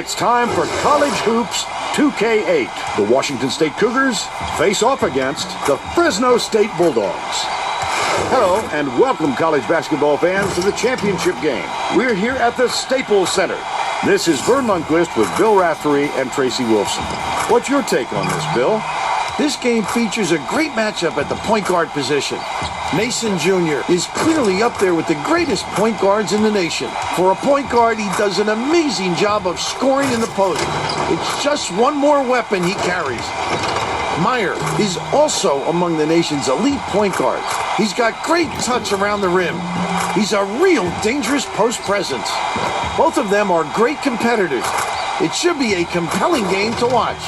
It's time for College Hoops 2K8. The Washington State Cougars face off against the Fresno State Bulldogs. Hello and welcome, college basketball fans, to the championship game. We're here at the Staples Center. This is Vern Lundquist with Bill Raftery and Tracy Wolfson. What's your take on this, Bill? This game features a great matchup at the point guard position. Mason Jr. is clearly up there with the greatest point guards in the nation. For a point guard, he does an amazing job of scoring in the post. It's just one more weapon he carries. Meyer is also among the nation's elite point guards. He's got great touch around the rim. He's a real dangerous post presence. Both of them are great competitors. It should be a compelling game to watch.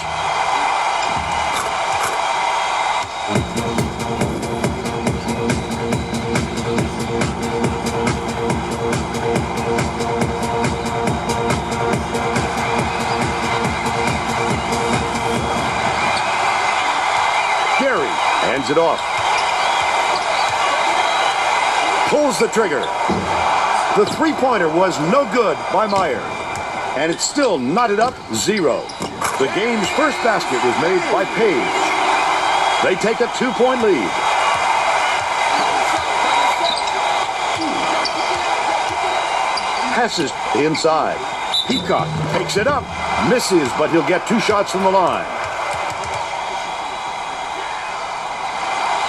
Hands it off. Pulls the trigger. The three-pointer was no good by Meyer. And it's still knotted up 0. The game's first basket was made by Page. They take a 2-point lead. Passes inside. Peacock takes it up. Misses, but he'll get 2 shots from the line.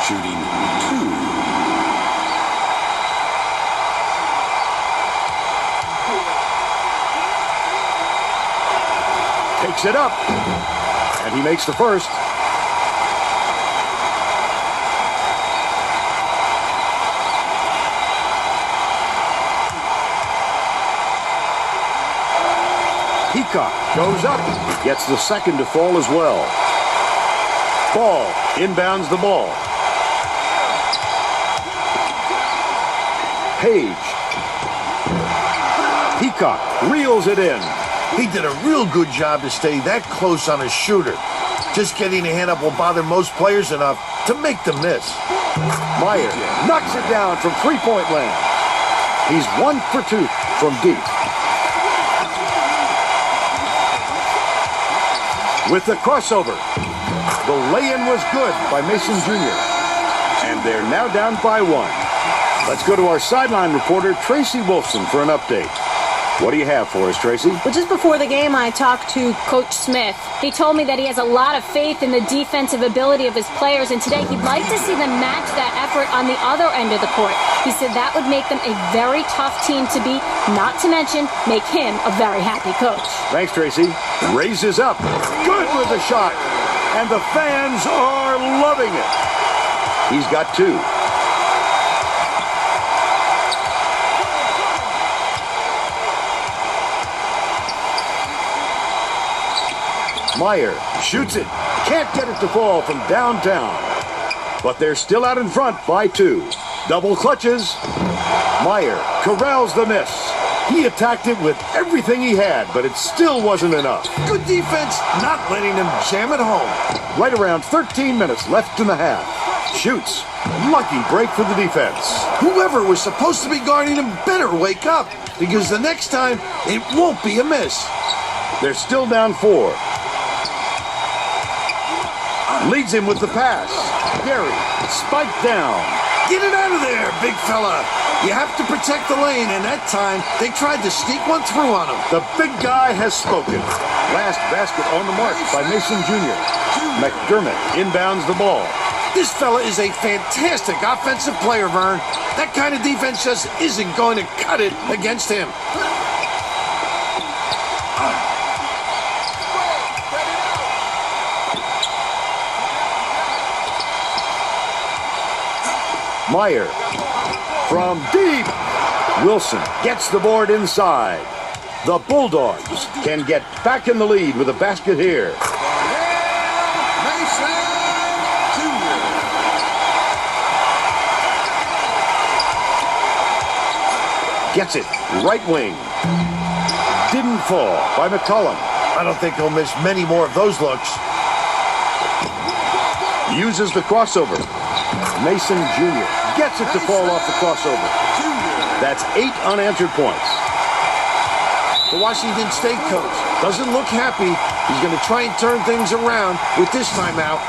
Shooting 2. Takes it up. And he makes the first. Peacock goes up. He gets the second to fall as well. Ball inbounds the ball. Page. Peacock reels it in. He did a real good job to stay that close on a shooter. Just getting a hand up will bother most players enough to make them miss. Meyer knocks it down from three-point land. He's 1 for 2 from deep. With the crossover, the lay-in was good by Mason Jr. And they're now down by 1. Let's go to our sideline reporter, Tracy Wolfson, for an update. What do you have for us, Tracy? Well, just before the game, I talked to Coach Smith. He told me that he has a lot of faith in the defensive ability of his players, and today he'd like to see them match that effort on the other end of the court. He said that would make them a very tough team to beat, not to mention make him a very happy coach. Thanks, Tracy. Raises up. Good with the shot. And the fans are loving it. He's got 2. Meyer shoots it. Can't get it to fall from downtown. But they're still out in front by 2. Double clutches. Meyer corrals the miss. He attacked it with everything he had, but it still wasn't enough. Good defense, not letting them jam it home. Right around 13 minutes left in the half. Shoots. Lucky break for the defense. Whoever was supposed to be guarding him better wake up, because the next time it won't be a miss. They're still down 4. Leads him with the pass. Gary, spiked down. Get it out of there, big fella. You have to protect the lane, and that time they tried to sneak one through on him. The big guy has spoken. Last basket on the mark by Mason Jr. McDermott inbounds the ball. This fella is a fantastic offensive player, Vern. That kind of defense just isn't going to cut it against him. Meyer from deep. Wilson gets the board inside. The Bulldogs can get back in the lead with a basket here. Mason Jr. Gets it. Right wing. Didn't fall by McCollum. I don't think he'll miss many more of those looks. Uses the crossover. Mason Jr. gets it to fall off the crossover. That's 8 unanswered points. The Washington State coach Doesn't look happy. He's going to try and turn things around with this timeout.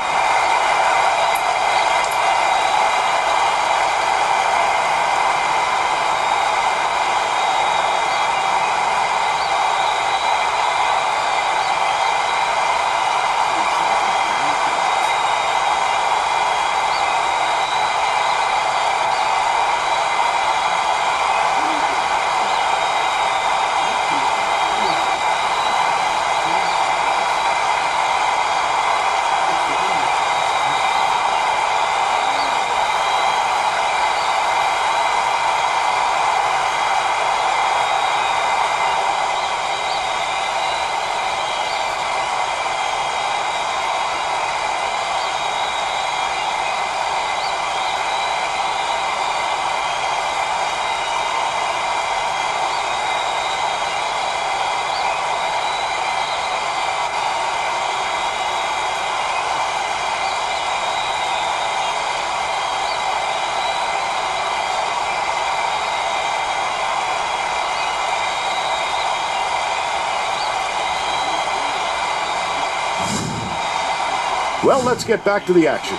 Well, let's get back to the action.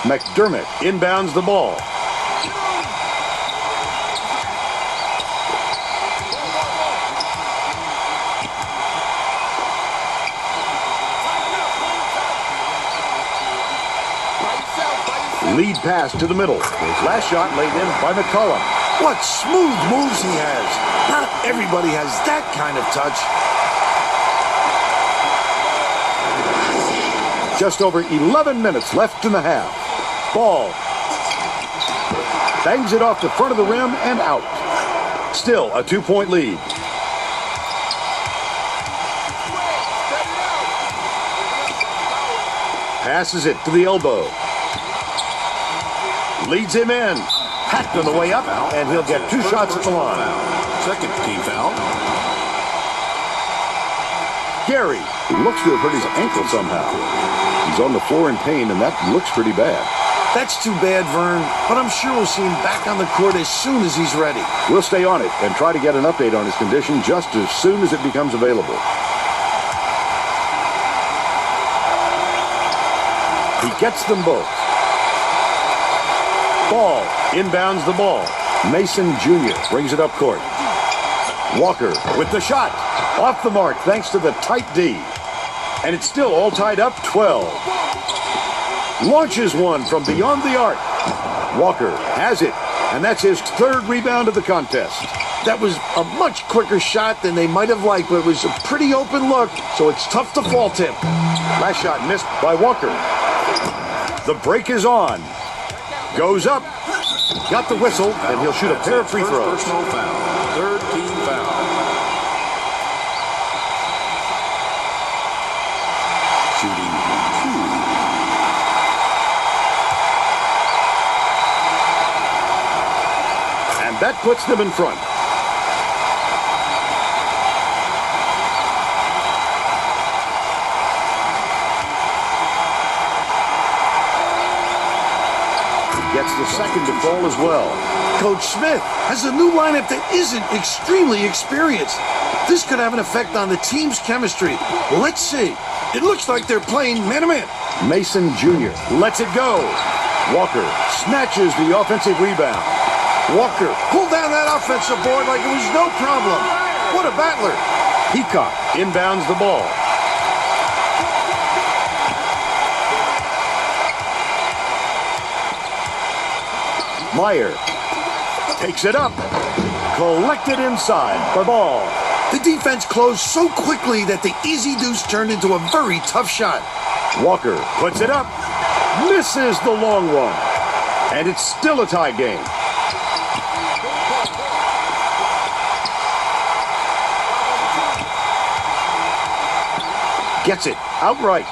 McDermott inbounds the ball. Lead pass to the middle. Last shot laid in by McCollum. What smooth moves he has. Not everybody has that kind of touch. Just over 11 minutes left in the half. Ball. Bangs it off the front of the rim and out. Still a 2-point lead. Passes it to the elbow. Leads him in. Hacked on the way up, and he'll get 2 shots at the line. Second team foul. Gary looks to have hurt his ankle somehow. He's on the floor in pain, and that looks pretty bad. That's too bad, Vern, but I'm sure we'll see him back on the court as soon as he's ready. We'll stay on it and try to get an update on his condition just as soon as it becomes available. He gets them both. Ball inbounds the ball. Mason Jr. brings it up court. Walker with the shot. Off the mark thanks to the tight D. And it's still all tied up 12. Launches one from beyond the arc. Walker has it. And that's his 3rd rebound of the contest. That was a much quicker shot than they might have liked, but it was a pretty open look, so it's tough to fault him. Last shot missed by Walker. The break is on. Goes up. Got the whistle, and he'll shoot a pair of free throws. Personal foul. 3rd team foul. Shooting 2. And that puts them in front. Gets the second to fall as well. Coach Smith has a new lineup that isn't extremely experienced. This could have an effect on the team's chemistry. Let's see. It looks like they're playing man-to-man. Mason Jr. lets it go. Walker snatches the offensive rebound. Walker pulled down that offensive board like it was no problem. What a battler. Peacock inbounds the ball. Meyer takes it up. Collected inside the ball. The defense closed so quickly that the easy deuce turned into a very tough shot. Walker puts it up. Misses the long one. And it's still a tie game. Gets it outright.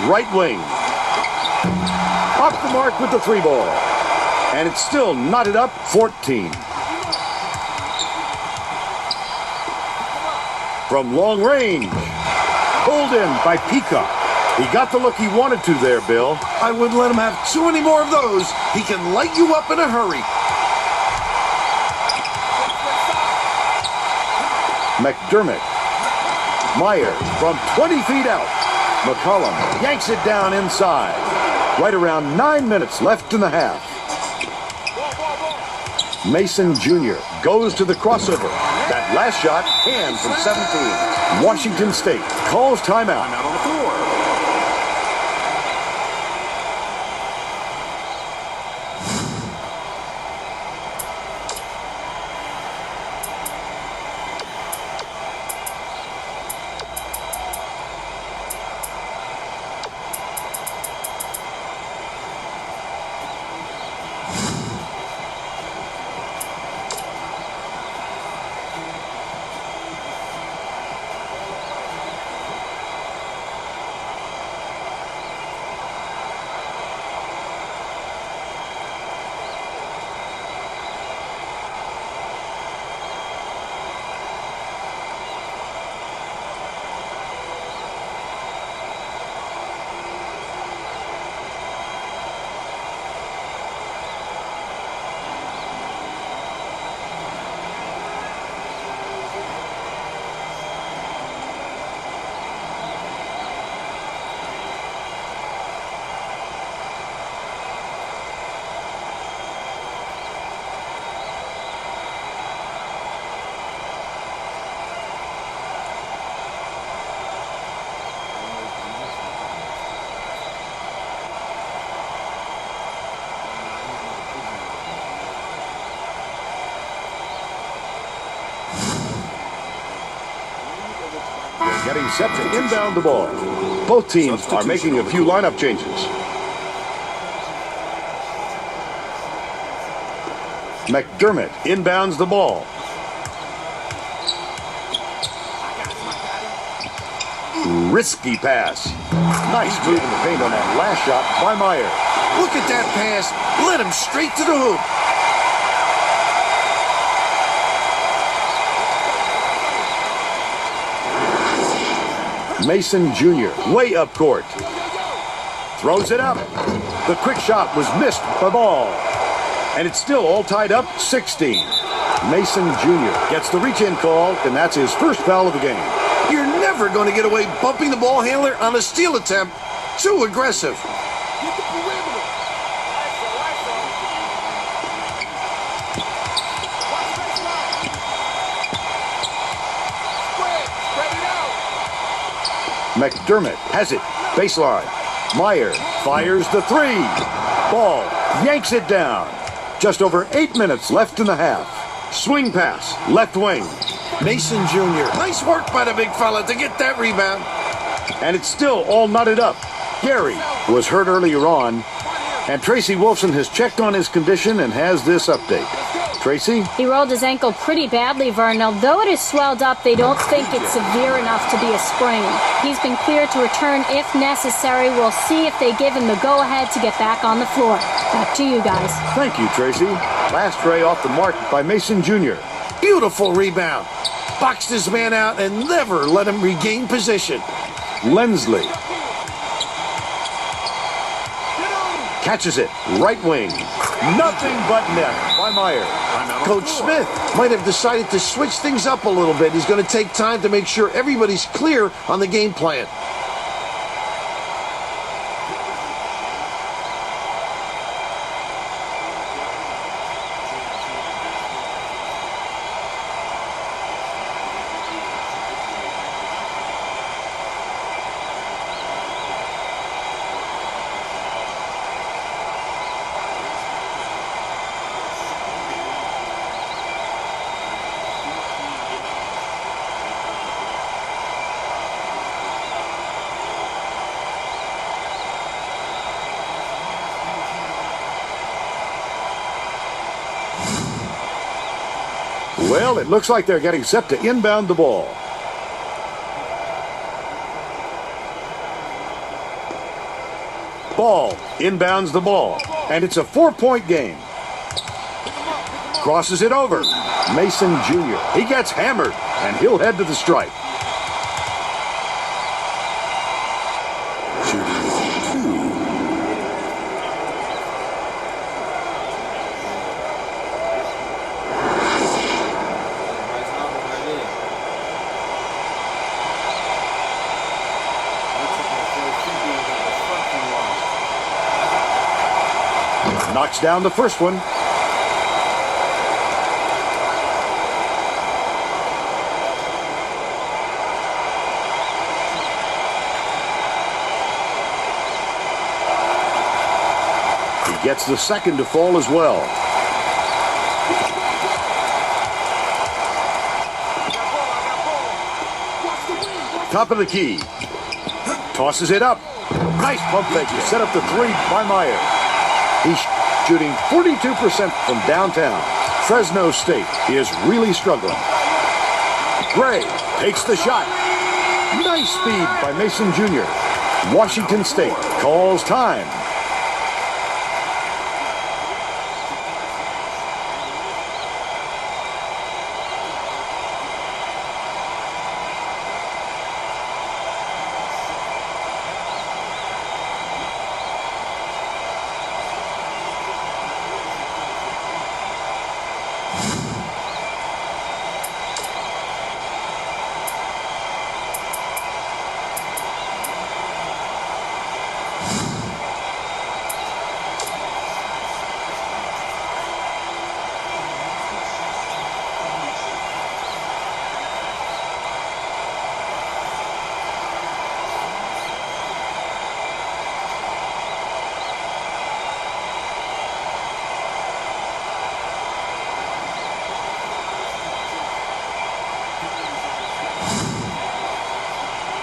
Right wing. Off the mark with the 3 ball. And it's still knotted up 14. from long range. Pulled in by Peacock. He got the look he wanted to there, Bill. I wouldn't let him have too many more of those. He can light you up in a hurry. McDermott. Meyer from 20 feet out. McCollum yanks it down inside. Right around 9 minutes left in the half. Mason Jr. goes to the crossover. That last shot, hand from 17. Washington State calls timeout. Timeout on the floor. Getting set to inbound the ball. Both teams are making a few lineup changes. McDermott inbounds the ball. Risky pass. Nice move in the paint on that last shot by Meyer. Look at that pass. Led him straight to the hoop. Mason Jr. way up court. Throws it up. The quick shot was missed by Ball. And it's still all tied up 16. Mason Jr. gets the reach-in call, and that's his first foul of the game. You're never going to get away bumping the ball handler on a steal attempt. Too aggressive. McDermott has it. Baseline. Meyer fires the three. Ball yanks it down. Just over 8 minutes left in the half. Swing pass, left wing. Mason Jr. Nice work by the big fella to get that rebound. And it's still all knotted up. Gary was hurt earlier on. And Tracy Wolfson has checked on his condition and has this update. Tracy? He rolled his ankle pretty badly, Vern. Although it is swelled up, they don't think it's severe enough to be a sprain. He's been cleared to return if necessary. We'll see if they give him the go-ahead to get back on the floor. Back to you guys. Thank you, Tracy. Last tray off the mark by Mason Jr. Beautiful rebound. Boxed his man out and never let him regain position. Lensley catches it, right wing. Nothing but net by Meyer. Coach Smith might have decided to switch things up a little bit. He's going to take time to make sure everybody's clear on the game plan. Well, it looks like they're getting set to inbound the ball. Ball inbounds the ball, and it's a 4-point game. Crosses it over. Mason Jr. He gets hammered, and he'll head to the stripe. Knocks down the first one. He gets the second to fall as well. Top of the key. Tosses it up. Nice pump fake to set up the three by Meyer. He's shooting 42% from downtown. Fresno State is really struggling. Gray takes the shot. Nice speed by Mason Jr. Washington State calls time.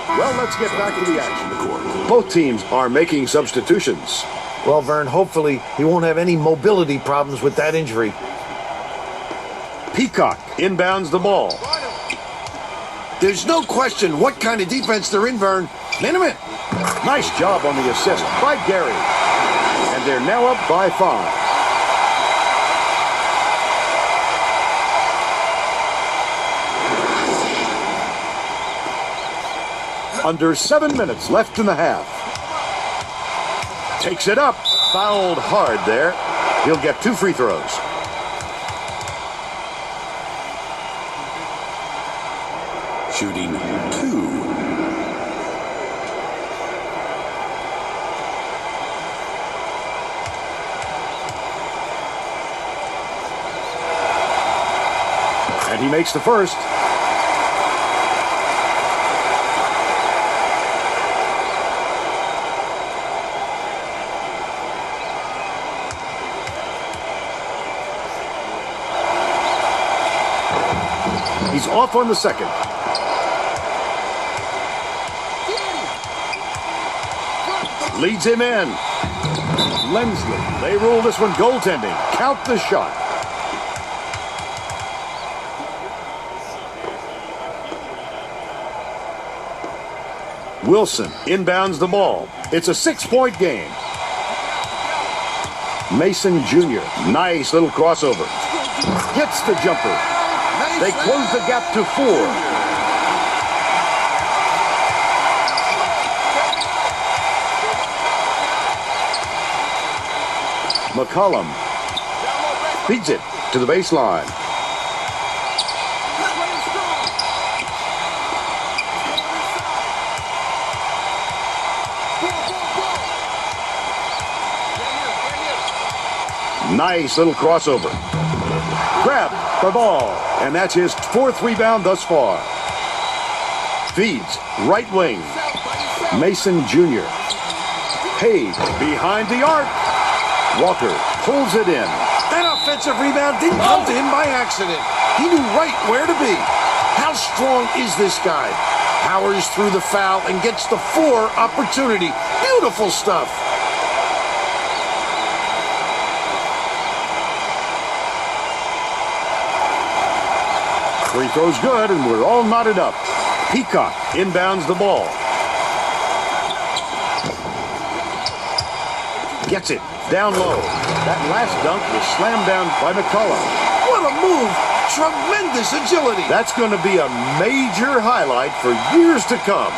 Well, let's get back to the action. Both teams are making substitutions. Well, Vern, hopefully he won't have any mobility problems with that injury. Peacock inbounds the ball. There's no question what kind of defense they're in, Vern. Minute. Nice job on the assist by Gary. And they're now up by 5. Under 7 minutes left in the half. Takes it up. Fouled hard there. He'll get 2 free throws. Shooting 2. And he makes the first. He's off on the second. Leads him in. Lensley. They rule this one goaltending. Count the shot. Wilson inbounds the ball. It's a 6-point game. Mason Jr. Nice little crossover. Gets the jumper. They close the gap to 4. McCollum feeds it to the baseline. Nice little crossover. Grab the ball. And that's his 4th rebound thus far. Feeds right wing. Mason Jr. Page behind the arc. Walker pulls it in. That offensive rebound didn't come to him by accident. He knew right where to be. How strong is this guy? Powers through the foul and gets the 4 opportunity. Beautiful stuff. Free throw's good, and we're all knotted up. Peacock inbounds the ball. Gets it down low. That last dunk was slammed down by McCollum. What a move. Tremendous agility. That's going to be a major highlight for years to come.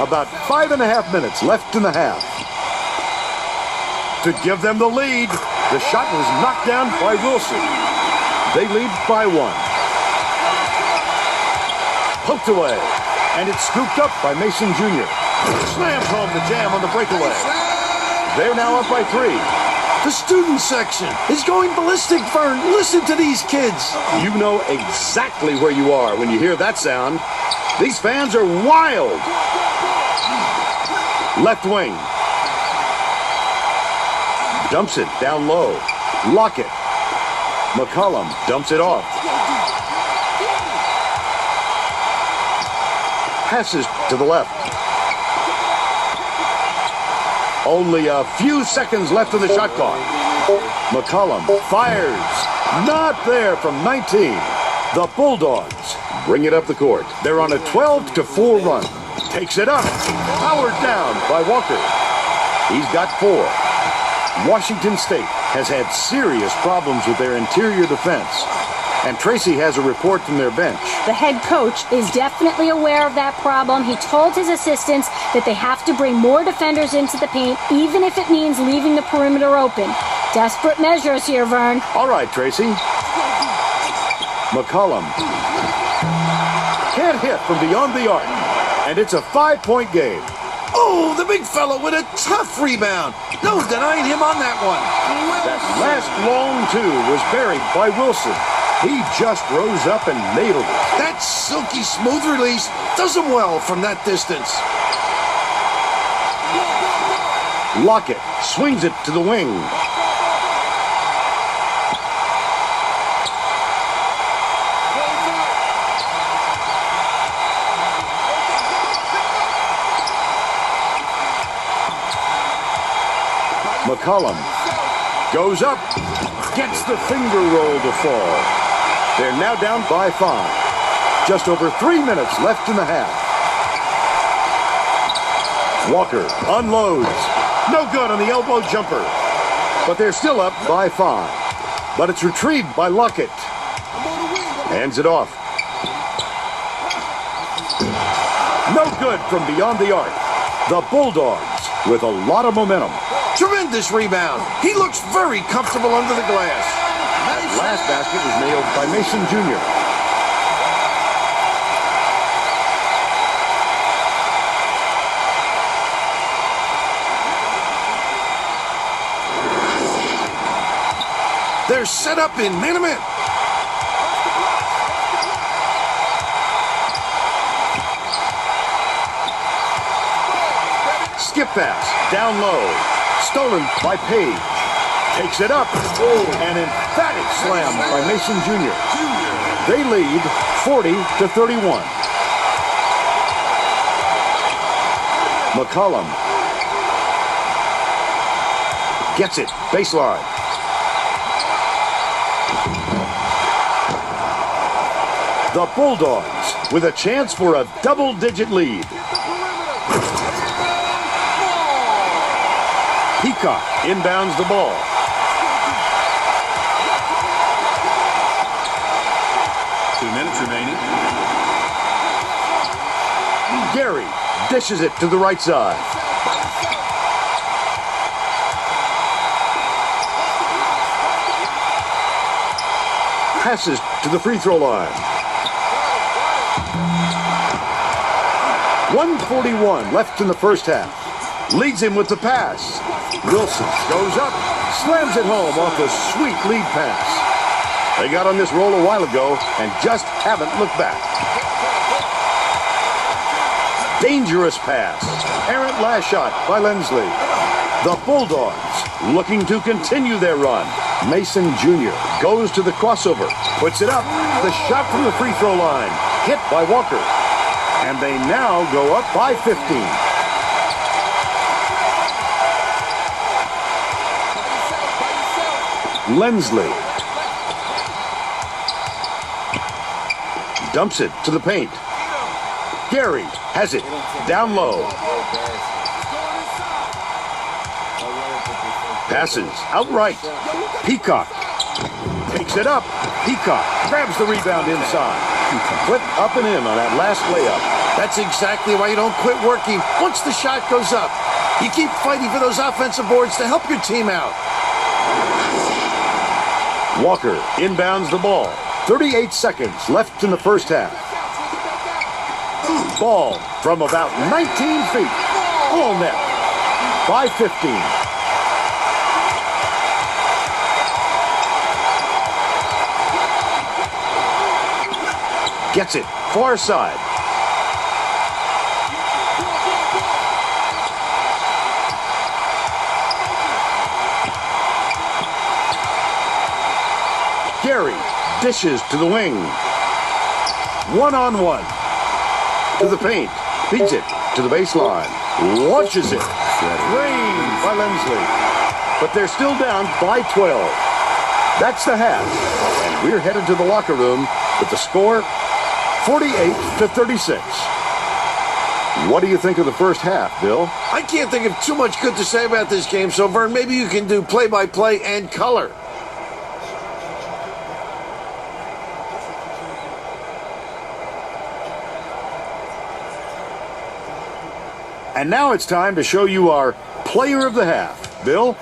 About 5.5 minutes left in the half. To give them the lead, the shot was knocked down by Wilson. They lead by 1. Poked away. And it's scooped up by Mason Jr. Slams home the jam on the breakaway. They're now up by 3. The student section is going ballistic, Vern. Listen to these kids. You know exactly where you are when you hear that sound. These fans are wild. Left wing. Dumps it down low. Lockett. McCollum dumps it off. Passes to the left. Only a few seconds left in the shot clock. McCollum fires. Not there from 19. The Bulldogs bring it up the court. They're on a 12-4 run. Takes it up. Powered down by Walker. He's got 4. Washington State has had serious problems with their interior defense. And Tracy has a report from their bench. The head coach is definitely aware of that problem. He told his assistants that they have to bring more defenders into the paint, even if it means leaving the perimeter open. Desperate measures here, Vern. All right, Tracy. McCollum can't hit from beyond the arc. And it's a 5-point game. Oh, the big fellow with a tough rebound. No denying him on that one. That last long two was buried by Wilson. He just rose up and nailed it. That silky smooth release does him well from that distance. Lockett swings it to the wing. McCollum goes up, gets the finger roll to fall. They're now down by 5. Just over 3 minutes left in the half. Walker unloads. No good on the elbow jumper. But they're still up by 5. But it's retrieved by Lockett. Hands it off. No good from beyond the arc. The Bulldogs with a lot of momentum. Tremendous rebound. He looks very comfortable under the glass. Last basket was nailed by Mason Jr. They're set up in man-to-man. Skip pass, down low. Stolen by Page. Takes it up. An emphatic slam by Mason Jr. They lead 40-31. McCollum gets it. Baseline. The Bulldogs with a chance for a double-digit lead. Peacock inbounds the ball. Remaining. Gary dishes it to the right side. Passes to the free throw line. 1:41 left in the first half. Leads him with the pass. Wilson goes up, slams it home off a sweet lead pass. They got on this roll a while ago and just haven't looked back. Dangerous pass. Errant last shot by Lensley. The Bulldogs looking to continue their run. Mason Jr. goes to the crossover, puts it up. The shot from the free throw line, hit by Walker. And they now go up by 15. Lensley dumps it to the paint. Gary has it down low. Passes outright. Peacock takes it up. Peacock grabs the rebound inside. Put up and in on that last layup. That's exactly why you don't quit working once the shot goes up. You keep fighting for those offensive boards to help your team out. Walker inbounds the ball. 38 seconds left in the first half. Ball from about 19 feet. All net by 15. Gets it. Far side. Gary dishes to the wing. One-on-one. To the paint. Feeds it to the baseline. Launches it. Range by Lindsley. But they're still down by 12. That's the half. And we're headed to the locker room with the score 48-36. What do you think of the first half, Bill? I can't think of too much good to say about this game, so Vern, maybe you can do play-by-play and color. And now it's time to show you our player of the half. Bill?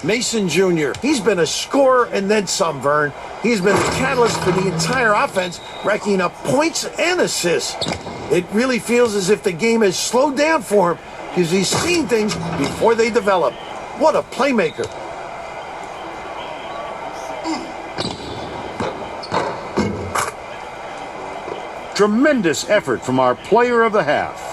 Mason Jr. He's been a scorer and then some, Vern. He's been the catalyst for the entire offense, racking up points and assists. It really feels as if the game has slowed down for him because he's seen things before they develop. What a playmaker. Tremendous effort from our player of the half.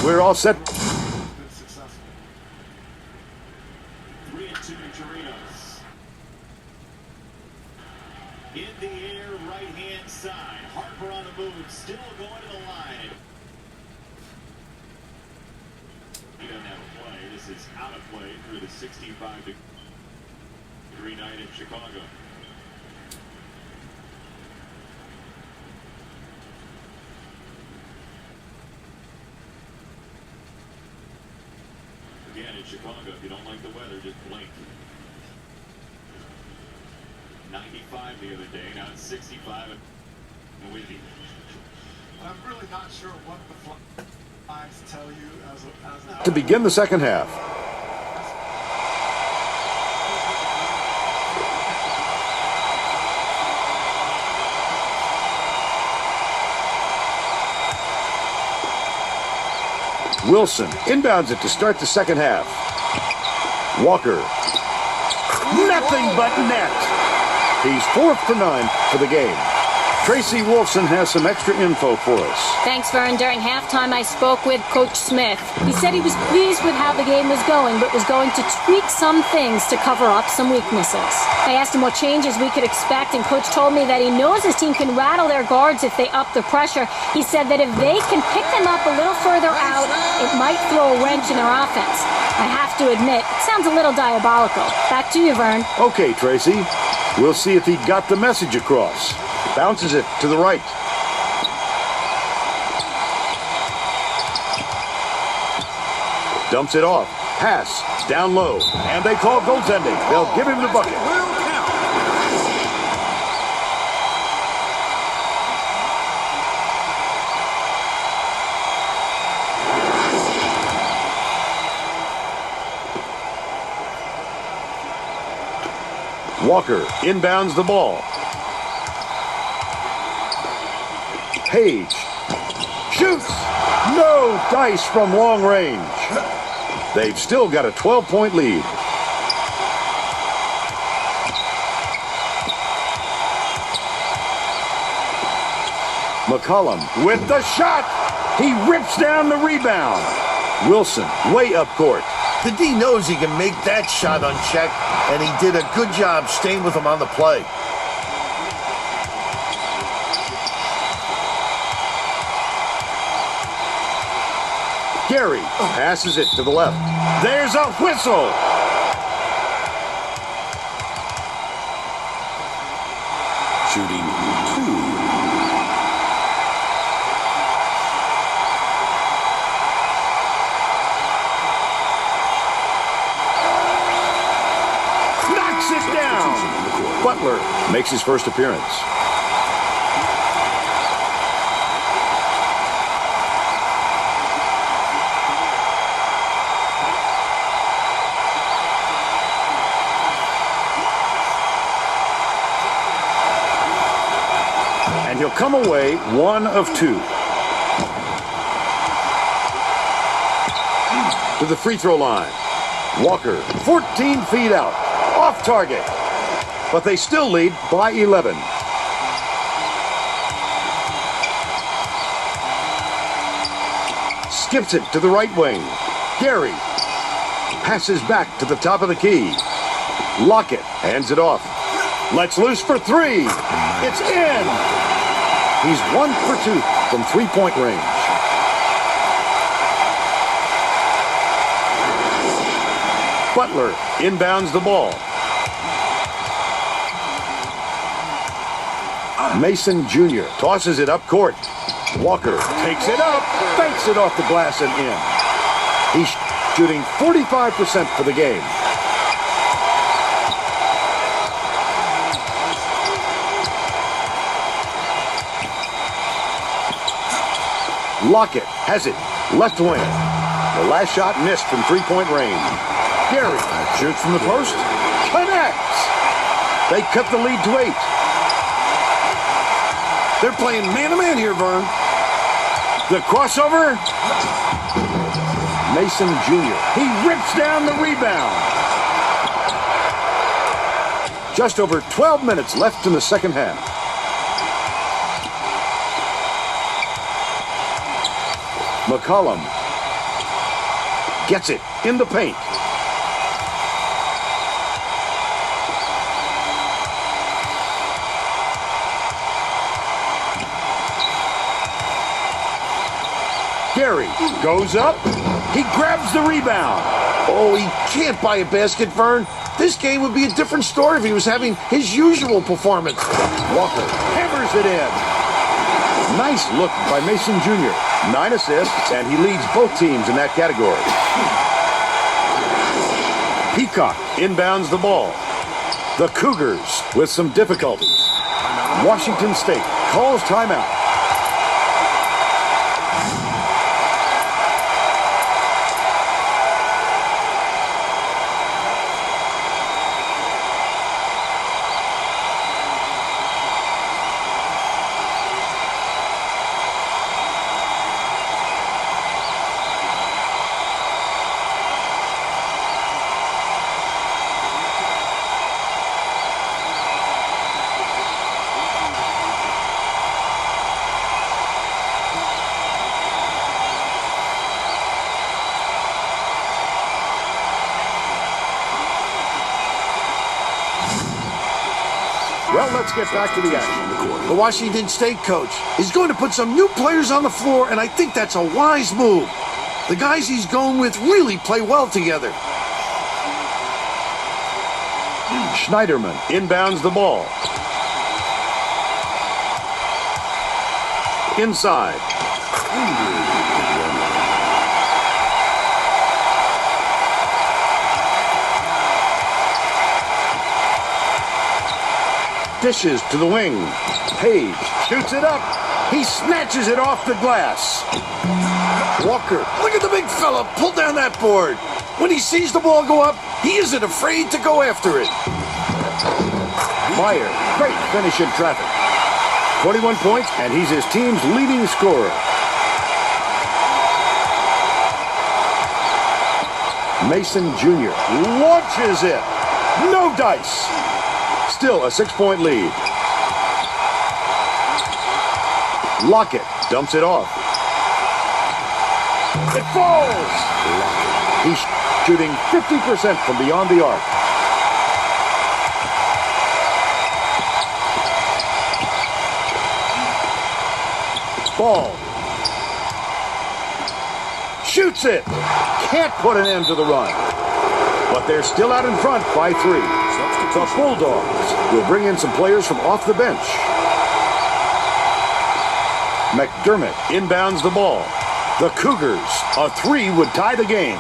We're all set. Been successful. 3-2 to Torinos. In the air, right-hand side. Harper on the move, still going to the line. He doesn't have a play. This is out of play through the 65-degree night in Chicago. Again, in Chicago, if you don't like the weather, just blink. 95 the other day, now it's 65 and windy. I'm really not sure what the flags tell you as To begin the second half. Wilson inbounds it to start the second half. Walker. Nothing but net. He's 4 for 9 for the game. Tracy Wolfson has some extra info for us. Thanks, Vern. During halftime, I spoke with Coach Smith. He said he was pleased with how the game was going, but was going to tweak some things to cover up some weaknesses. I asked him what changes we could expect, and Coach told me that he knows his team can rattle their guards if they up the pressure. He said that if they can pick them up a little further out, it might throw a wrench in their offense. I have to admit, it sounds a little diabolical. Back to you, Vern. Okay, Tracy. We'll see if he got the message across. Bounces it to the right. Dumps it off. Pass. Down low. And they call goaltending. They'll give him the bucket. Walker inbounds the ball. Page shoots. No dice from long range. They've still got a 12-point lead. McCollum with the shot. He rips down the rebound. Wilson way up court. The D knows he can make that shot unchecked, and he did a good job staying with him on the play. Gary passes it to the left. There's a whistle. Shooting 2. Knocks it down. Butler makes his first appearance. And he'll come away 1 of 2. To the free throw line. Walker, 14 feet out. Off target. But they still lead by 11. Skips it to the right wing. Gary passes back to the top of the key. Lockett hands it off. Lets loose for 3. It's in. He's 1 for 2 from three-point range. Butler inbounds the ball. Mason Jr. tosses it up court. Walker takes it up, banks it off the glass and in. He's shooting 45% for the game. Lockett has it, left wing. The last shot missed from three-point range. Gary shoots from the post, connects. They cut the lead to 8. They're playing man-to-man here, Vern. The crossover. Mason Jr. He rips down the rebound. Just over 12 minutes left in the second half. McCollum Gets it in the paint. Gary goes up. He grabs the rebound. Oh, he can't buy a basket, Vern. This game would be a different story if he was having his usual performance. Walker hammers it in. Nice look by Mason Jr. 9 assists, and he leads both teams in that category. Peacock inbounds the ball. The Cougars with some difficulties. Washington State calls timeout. Well, let's get back to the action. The Washington State coach is going to put some new players on the floor, and I think that's a wise move. The guys he's going with really play well together. Schneiderman inbounds the ball. Inside. Dishes to the wing. Page shoots it up. He snatches it off the glass. Walker, look at the big fella pull down that board. When he sees the ball go up, he isn't afraid to go after it. Meyer, great finish in traffic. 21 points, and he's his team's leading scorer. Mason Jr. launches it. No dice. Still a 6-point lead. Lockett dumps it off. It falls. He's shooting 50% from beyond the arc. Ball. Shoots it. Can't put an end to the run. But they're still out in front by 3. The Bulldogs will bring in some players from off the bench. McDermott inbounds the ball. The Cougars, a 3 would tie the game.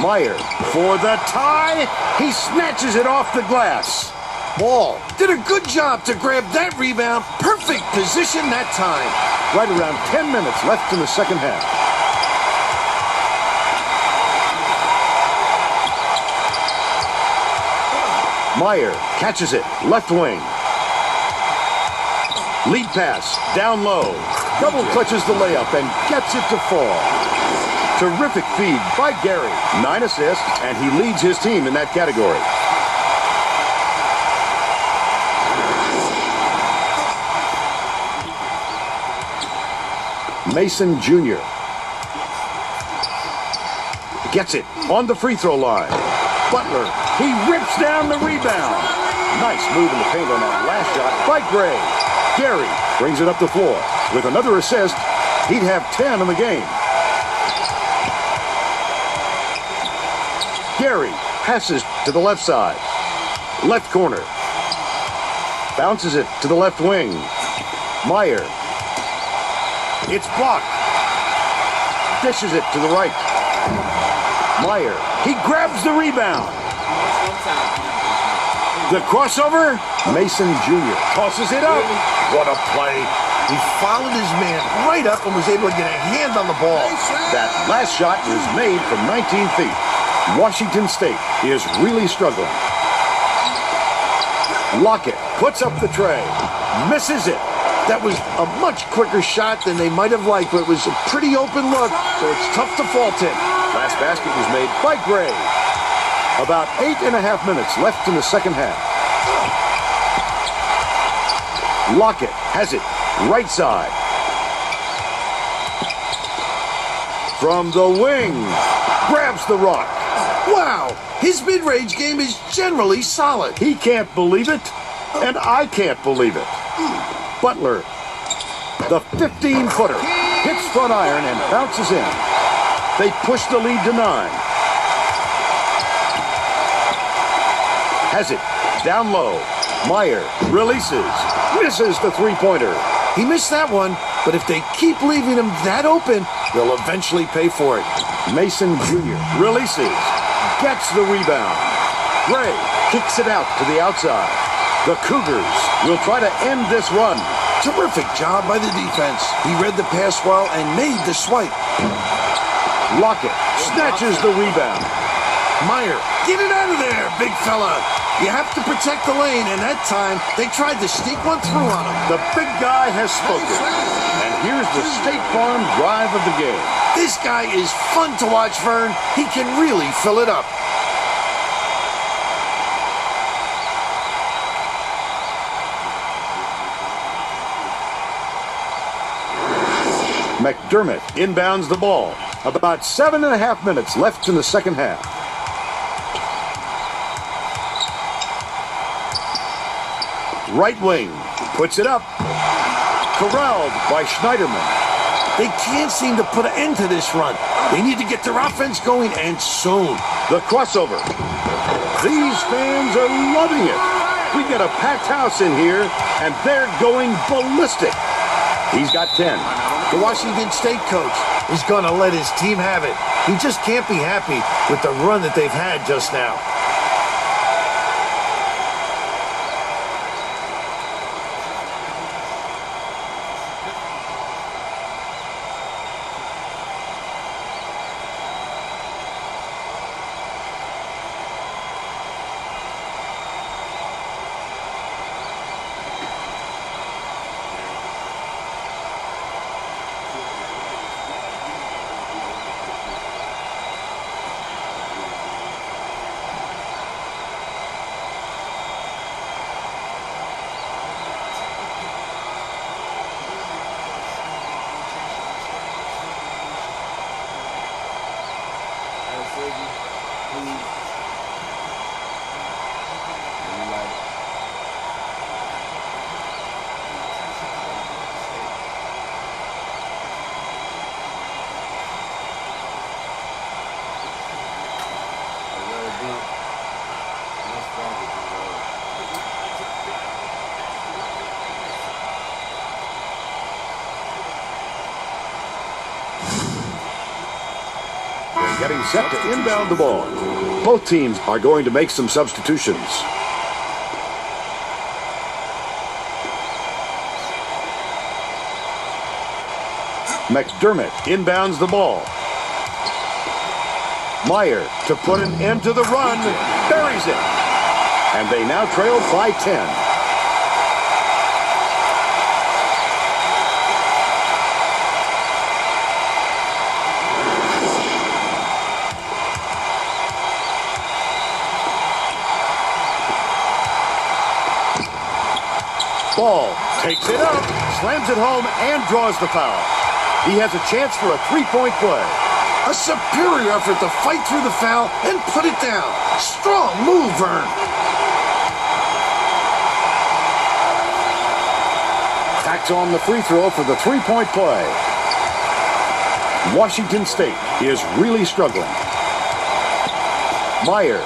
Meyer for the tie. He snatches it off the glass. Ball did a good job to grab that rebound. Perfect position that time. Right around 10 minutes left in the second half. Meyer catches it, left wing. Lead pass, down low. Double clutches the layup and gets it to fall. Terrific feed by Gary. 9 assists, and he leads his team in that category. Mason Jr. gets it on the free throw line. Butler, he rips down the rebound. Nice move in the paint on that last shot by Gray. Gary brings it up the floor. With another assist, he'd have 10 in the game. Gary passes to the left side. Left corner. Bounces it to the left wing. Meyer. It's blocked. Dishes it to the right. Meyer. He grabs the rebound. The crossover. Mason Jr. tosses it up. What a play. He followed his man right up and was able to get a hand on the ball. That last shot was made from 19 feet. Washington State is really struggling. Lockett puts up the tray. Misses it. That was a much quicker shot than they might have liked, but it was a pretty open look, so it's tough to fault him. Last basket was made by Gray. About 8.5 minutes left in the second half. Lockett has it right side. from the wing. Grabs the rock. Wow, his mid-range game is generally solid. He can't believe it, and I can't believe it. Butler, the 15-footer, hits front iron and bounces in. They push the lead to 9. Has it, down low. Meyer releases, misses the three-pointer. He missed that one, but if they keep leaving him that open, they'll eventually pay for it. Mason Jr. releases, gets the rebound. Gray kicks it out to the outside. The Cougars will try to end this run. Terrific job by the defense. He read the pass well and made the swipe. Lockett snatches the rebound. Meyer, get it out of there, big fella. You have to protect the lane, and that time they tried to sneak one through on him. The big guy has spoken. And here's the State Farm drive of the game. This guy is fun to watch, Vern. He can really fill it up. McDermott inbounds the ball. About 7.5 minutes left in the second half. Right wing, puts it up. Corralled by Schneiderman. They can't seem to put an end to this run. They need to get their offense going, and soon. The crossover. These fans are loving it. We get a packed house in here, and they're going ballistic. He's got 10. The Washington State coach is going to let his team have it. He just can't be happy with the run that they've had just now. Getting set to inbound the ball. Both teams are going to make some substitutions. McDermott inbounds the ball. Meyer to put an end to the run. Buries it. And they now trail by 10. Ball takes it up, slams it home, and draws the foul. He has a chance for a three-point play. A superior effort to fight through the foul and put it down. Strong move, Vern. Backs on the free throw for the three-point play. Washington State is really struggling. Meyer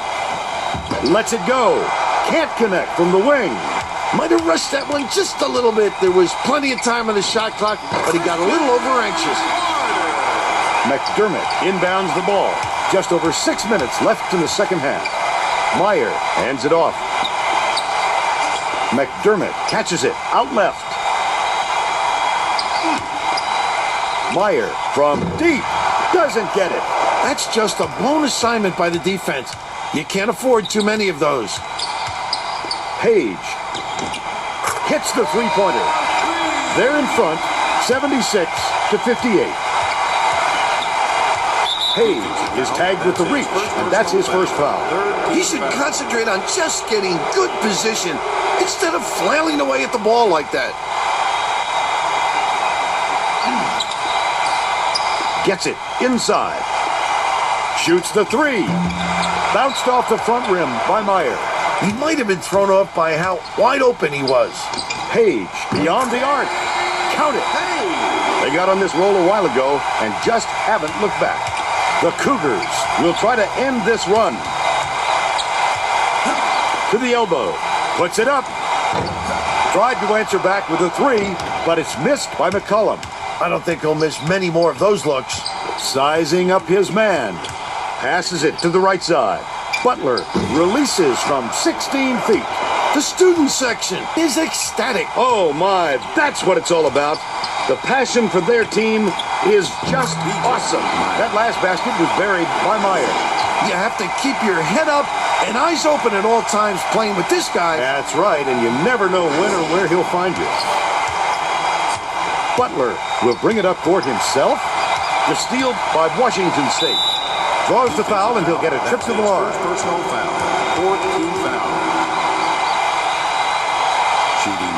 lets it go. Can't connect from the wing. Might have rushed that one just a little bit. There was plenty of time on the shot clock, but he got a little over-anxious. McDermott inbounds the ball. Just over 6 minutes left in the second half. Meyer hands it off. McDermott catches it out left. Meyer from deep doesn't get it. That's just a blown assignment by the defense. You can't afford too many of those. Page hits the three-pointer. They're in front, 76-58. Page is tagged with the reach, and that's his first foul. He should concentrate on just getting good position instead of flailing away at the ball like that. Gets it inside. Shoots the three. Bounced off the front rim by Meyer. He might have been thrown off by how wide open he was. Page beyond the arc. Count it. Hey! They got on this roll a while ago and just haven't looked back. The Cougars will try to end this run. To the elbow. Puts it up. Tried to answer back with a three, but it's missed by McCollum. I don't think he'll miss many more of those looks. Sizing up his man. Passes it to the right side. Butler releases from 16 feet. The student section is ecstatic. Oh my, that's what it's all about. The passion for their team is just awesome. That last basket was buried by Meyer. You have to keep your head up and eyes open at all times playing with this guy. That's right, and you never know when or where he'll find you. Butler will bring it up court himself. The steal by Washington State. Draws the foul, and he'll get a trip to the line. First personal foul. Fourth team foul. Shooting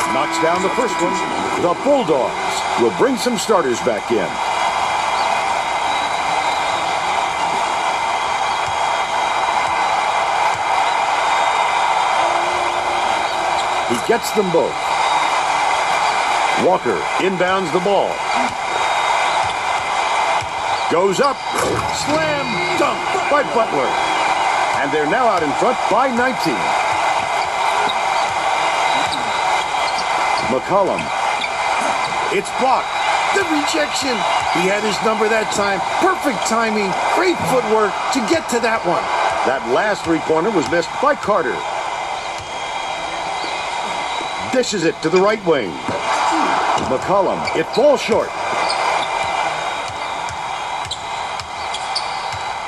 2. Knocks down the first one. The Bulldogs will bring some starters back in. He gets them both. Walker inbounds the ball. Goes up. Slam dunk by Butler. And they're now out in front by 19. McCollum. It's blocked. The rejection. He had his number that time. Perfect timing. Great footwork to get to that one. That last three-pointer was missed by Carter. Dishes it to the right wing. McCollum. It falls short.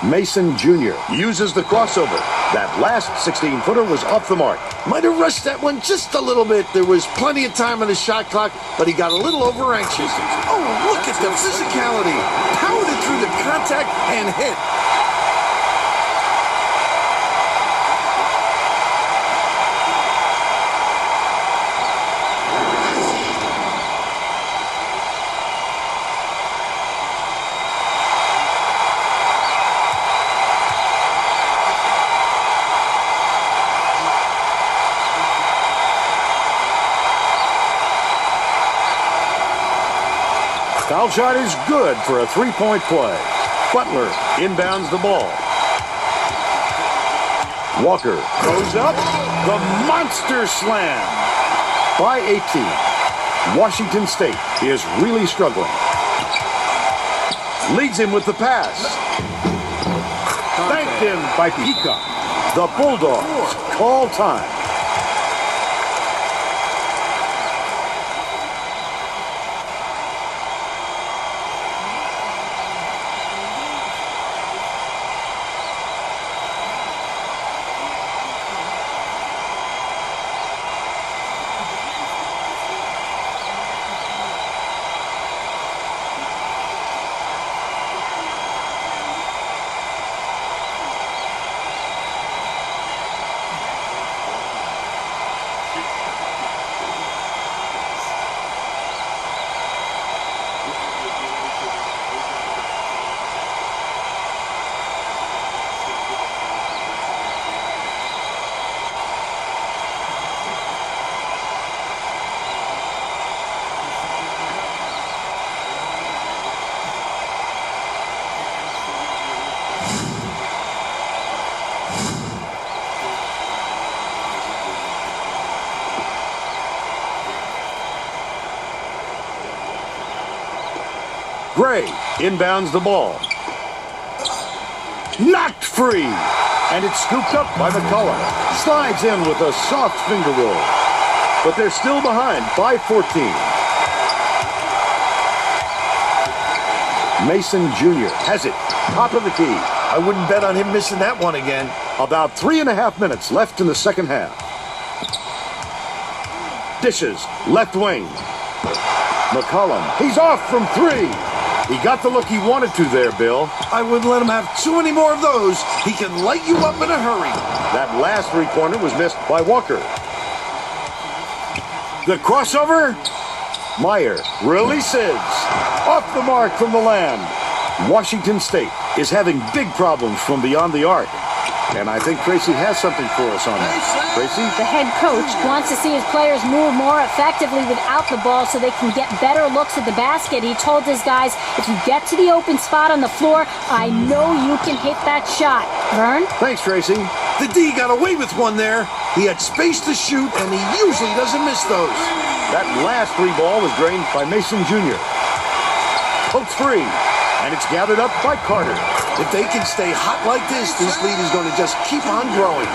Mason Jr. uses the crossover. That last 16-footer was off the mark. Might have rushed that one just a little bit. There was plenty of time on the shot clock, but he got a little over anxious. Oh, look at the physicality. Powered it through the contact and hit. Foul shot is good for a three-point play. Butler inbounds the ball. Walker goes up. The monster slam by 18. Washington State is really struggling. Leads him with the pass. Banked in by Peacock. The Bulldogs call time. Gray inbounds the ball. Knocked free. And it's scooped up by McCollum. Slides in with a soft finger roll. But they're still behind by 14. Mason Jr. has it. Top of the key. I wouldn't bet on him missing that one again. About 3.5 minutes left in the second half. Dishes. Left wing. McCollum. He's off from three. He got the look he wanted to there, Bill. I wouldn't let him have too many more of those. He can light you up in a hurry. That last three-pointer was missed by Walker. The crossover. Meyer releases. Off the mark from the land. Washington State is having big problems from beyond the arc. And I think Tracy has something for us on that. Tracy? The head coach wants to see his players move more effectively without the ball so they can get better looks at the basket. He told his guys, if you get to the open spot on the floor, I know you can hit that shot. Vern? Thanks, Tracy. The D got away with one there. He had space to shoot, and he usually doesn't miss those. That last three ball was drained by Mason Jr. Pokes free, and it's gathered up by Carter. If they can stay hot like this lead is going to just keep on growing.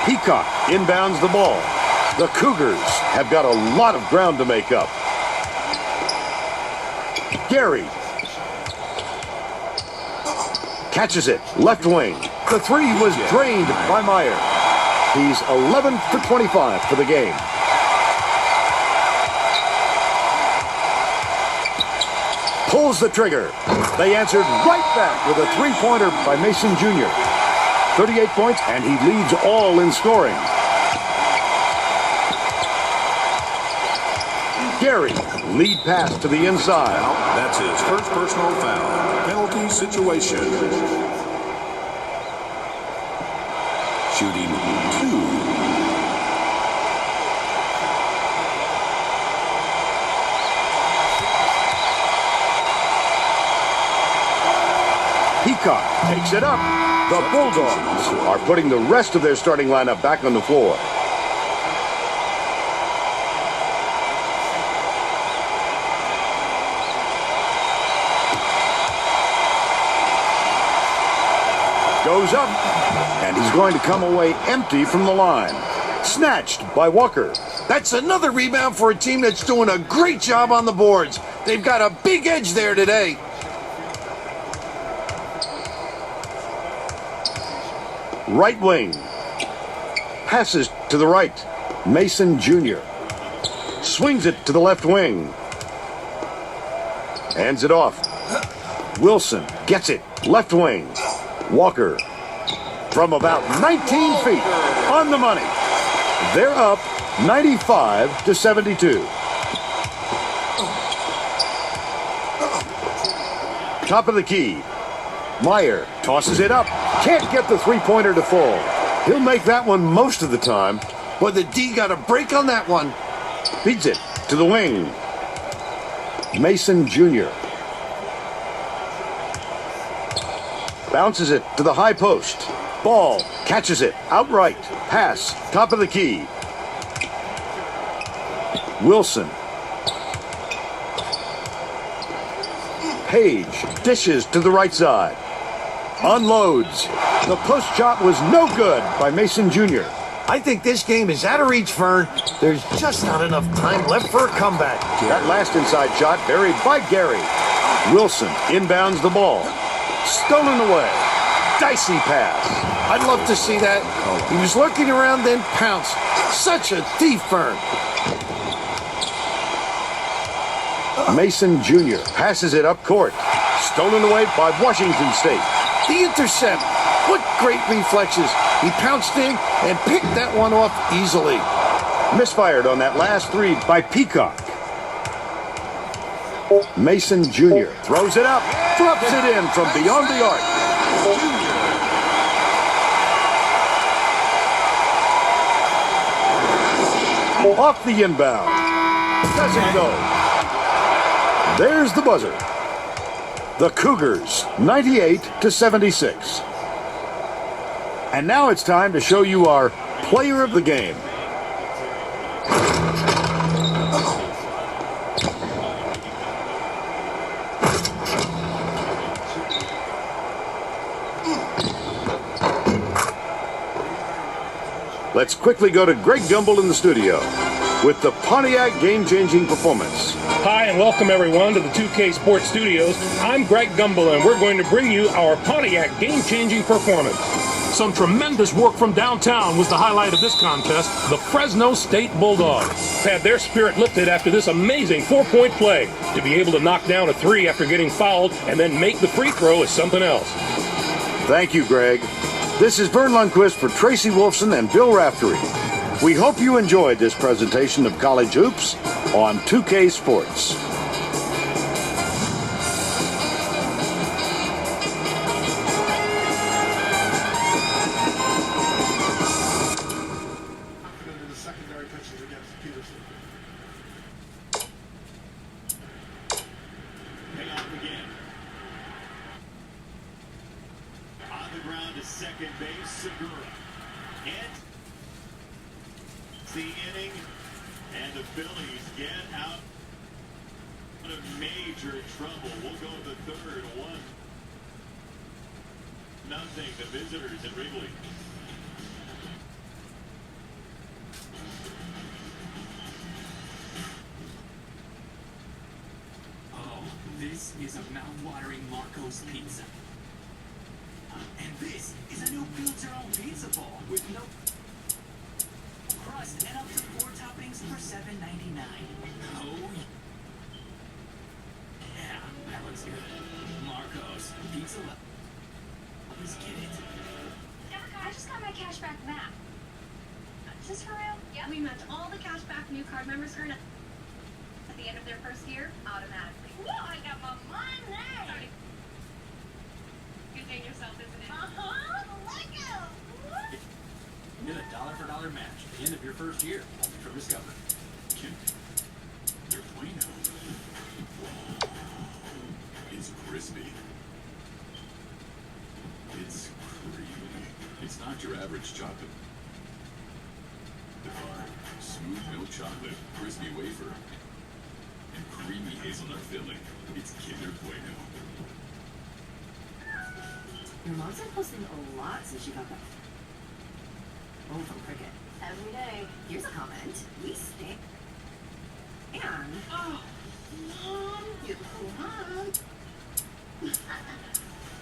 Peacock inbounds the ball. The Cougars have got a lot of ground to make up. Gary catches it, left wing. The three was drained by Meyer. He's 11 for 25 for the game. Pulls the trigger. They answered right back with a three-pointer by Mason Jr. 38 points, and he leads all in scoring. Gary, lead pass to the inside. That's his first personal foul. Penalty situation. Shooting 2. Peacock takes it up. The Bulldogs are putting the rest of their starting lineup back on the floor. Goes up, and he's going to come away empty from the line. Snatched by Walker. That's another rebound for a team that's doing a great job on the boards. They've got a big edge there today. Right wing. Passes to the right. Mason Jr. Swings it to the left wing. Hands it off. Wilson gets it. Left wing. Walker. From about 19 feet. On the money. They're up 95 to 72. Top of the key. Meyer tosses it up. Can't get the three-pointer to fall. He'll make that one most of the time. But the D got a break on that one. Feeds it to the wing. Mason Jr. Bounces it to the high post. Ball. Catches it. Outright. Pass. Top of the key. Wilson. Page dishes to the right side. Unloads. The post shot was no good by Mason Jr. I think this game is out of reach, Fern. There's just not enough time left for a comeback. That last inside shot buried by Gary. Wilson inbounds the ball. Stolen away. Dicey pass. I'd love to see that. He was lurking around, then pounced. Such a thief, Fern. Mason Jr. passes it up court. Stolen away by Washington State. The intercept. What great reflexes. He pounced in and picked that one off easily. Misfired on that last three by Peacock. Mason Jr. throws it up. Drops it in from beyond the arc. Off the inbound. Doesn't go. There's the buzzer. The Cougars, 98 to 76. And now it's time to show you our player of the game. Let's quickly go to Greg Gumbel in the studio with the Pontiac game-changing performance. Hi, and welcome everyone to the 2K Sports Studios. I'm Greg Gumbel, and we're going to bring you our Pontiac game-changing performance. Some tremendous work from downtown was the highlight of this contest. The Fresno State Bulldogs had their spirit lifted after this amazing four-point play. To be able to knock down a three after getting fouled and then make the free throw is something else. Thank you, Greg. This is Vern Lundquist for Tracy Wolfson and Bill Raftery. We hope you enjoyed this presentation of College Hoops on 2K Sports. Confident in the secondary pitches against Peterson. Pay off again. On the ground to second base, Segura. And the inning, and the Phillies get out of major trouble. We'll go to the third, 1-0, the visitors at Wrigley. Oh, this is a mouth-watering Marco's pizza. And this is a new build-your-own pizza ball with no crust and up to 4 toppings for $7.99. Oh, yeah, that looks good. Marco's Pizza. Let's get it. I just got my cashback map. Is this for real? Yeah. We match all the cashback new card members earn at the end of their first year automatically. Whoa, I got my money! Good thing yourself, isn't it? Uh-huh. Lego! Get a dollar-for-dollar match at the end of your first year, only from Discover. They're bueno. It's crispy. It's creamy. It's not your average chocolate bar. Smooth milk chocolate, crispy wafer, and creamy hazelnut filling. It's Kinder Bueno. Your mom's been posting a lot since she got back. Oh, from Cricket. Every day. Here's a comment. We stay. And. Oh, Mom, you cool, Mom.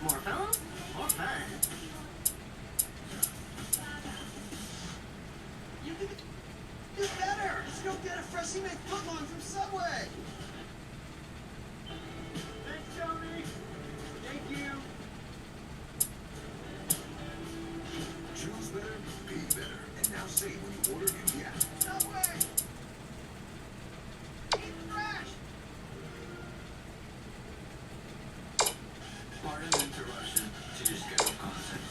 More phone, more fun. You can do better. Let's go get a freshly made footlong from Subway. Thanks, Tony. Thank you. Choose better, be better. And now save when you order in the app. Subway. Eat fresh. Pardon the interruption to your scheduled content.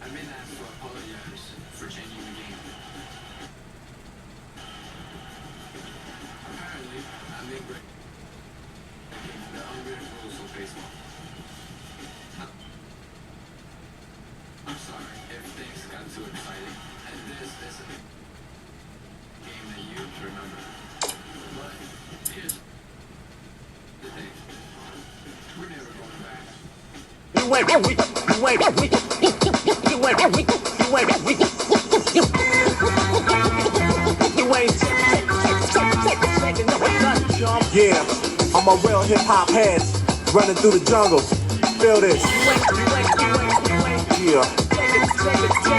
I've been asked to apologize for changing the game. Apparently, I'm being breaking the unwritten rules of baseball. I'm sorry if things got too exciting, and this isn't a game that you remember. But here's the thing. We're never going back. Yeah, I'm a real hip-hop head, running through the jungle. Feel this. Yeah.